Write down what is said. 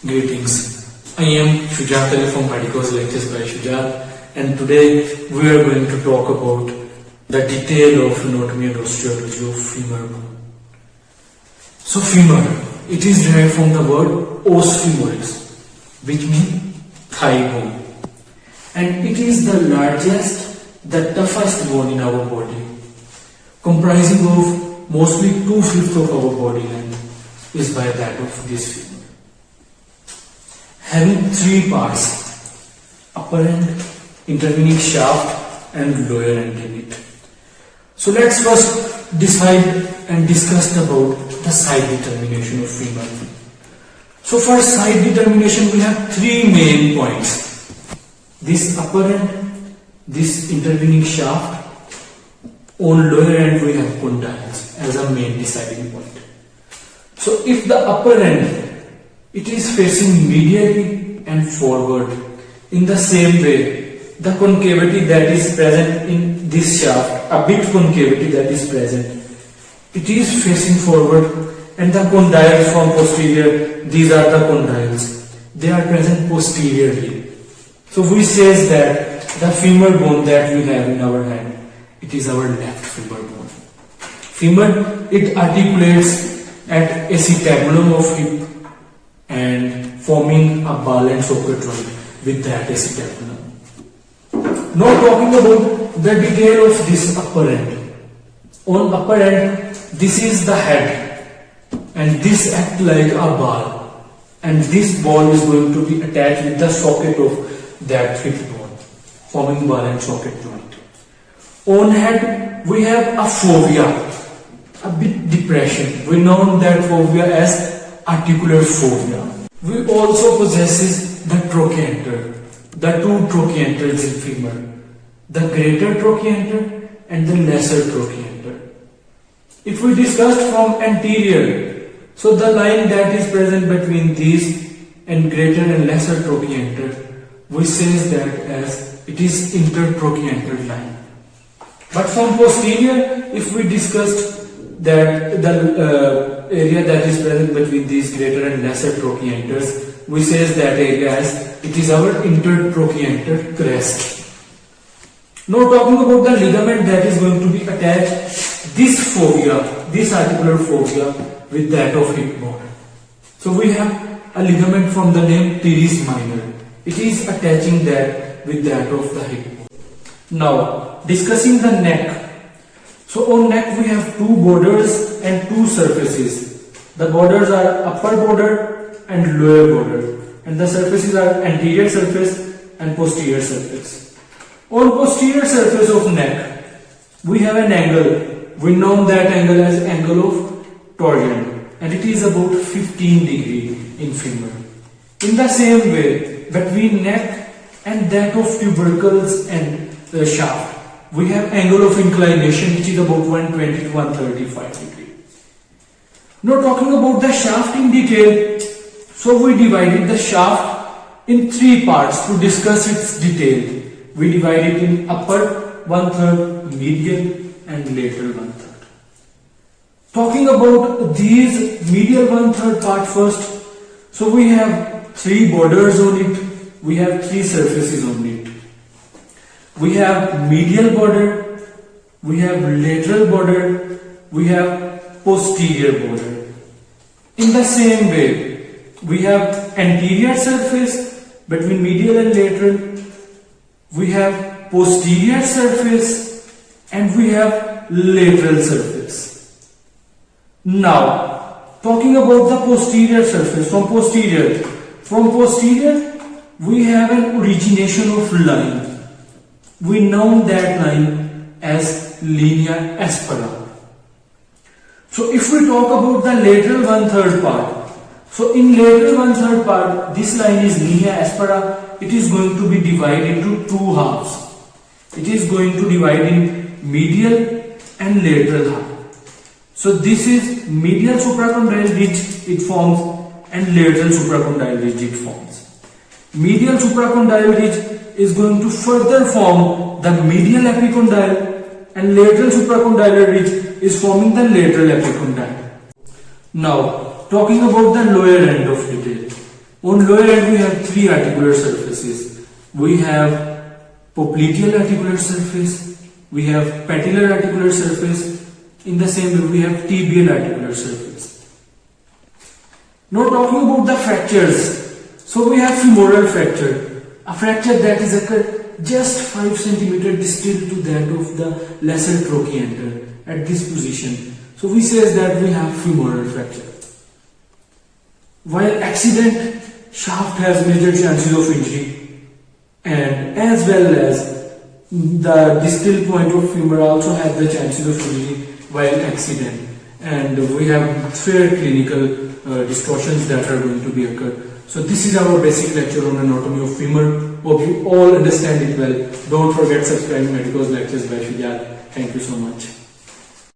Greetings. I am Shujat Ali from Medicos Lectures by Shujat, and today we are going to talk about the detail of anatomy and osteology of femur bone. So femur, it is derived from the word os femoris, which means thigh bone, and it is the largest, the toughest bone in our body, comprising of mostly 2/5 of our body length is by that of this femur. Having three parts: upper end, intervening shaft, and lower end in it. So let's first decide and discuss about the side determination of femur. So for side determination we have three main points: this upper end, this intervening shaft. On lower end we have condyles as a main deciding point. So if the upper end, it is facing medially and forward, in the same way the concavity that is present in this shaft, a bit concavity that is present, it is facing forward, and the condyles from posterior, these are the condyles, they are present posteriorly. So we says that the femur bone that we have in our hand, it is our left femur bone. Femur, it articulates at acetabulum of hip and forming a ball and socket joint with that acetabulum. Now talking about the detail of this upper end. On upper end, this is the head, and this acts like a ball, and this ball is going to be attached with the socket of that hip bone, forming ball and socket joint. On head, we have a fovea, a bit depression. We know that fovea as articular fovea. We also possesses the trochanter, the two trochanters in femur, the greater trochanter and the lesser trochanter. If we discuss from anterior, so the line that is present between these and greater and lesser trochanter, we says that as it is intertrochanter line. But from posterior, if we discussed that the area that is present between these greater and lesser trochanters, we says that area as it is our intertrochanter crest. Now talking about the ligament that is going to be attached this fovea, this articular fovea with that of hip bone. So we have a ligament from the name teres minor. It is attaching that with that of the hip bone. Now discussing the neck. So on neck we have two borders and two surfaces. The borders are upper border and lower border, and the surfaces are anterior surface and posterior surface. On posterior surface of neck, we have an angle. We know that angle as angle of torsion, and it is about 15 degree in femur. In the same way, between neck and that of tubercles and the shaft, we have angle of inclination which is about 120 to 135 degree. Now talking about the shaft in detail, so we divided the shaft in three parts to discuss its detail. We divide it in upper 1/3, medial and lateral 1/3. Talking about these medial 1/3 part first, so we have three borders on it, we have three surfaces on it. We have medial border, we have lateral border, we have posterior border. In the same way, we have anterior surface between medial and lateral, we have posterior surface, and we have lateral surface. Now, talking about the posterior surface, from posterior, we have an origination of line. We know that line as linea aspera. So if we talk about the lateral 1/3 part, so in lateral 1/3 part, this line is linea aspera. It is going to be divided into two halves. It is going to divide in medial and lateral half. So this is medial supracondyle ridge it forms, and lateral supracondyle ridge it forms. Medial supracondyle ridge is going to further form the medial epicondyle, and lateral supracondylar ridge is forming the lateral epicondyle. Now, talking about the lower end of detail. On lower end we have three articular surfaces. We have popliteal articular surface, we have patellar articular surface, in the same way we have tibial articular surface. Now talking about the fractures, so we have femoral fracture, a fracture that is occurred just 5 cm distal to that of the lesser trochanter at this position. So we says that we have femoral fracture. While accident, shaft has major chances of injury, and as well as the distal point of femur also have the chances of injury while accident, and we have fair clinical distortions that are going to be occurred. So this is our basic lecture on anatomy of femur. Hope you all understand it well. Don't forget subscribing Medicos lectures by Fidel. Thank you so much.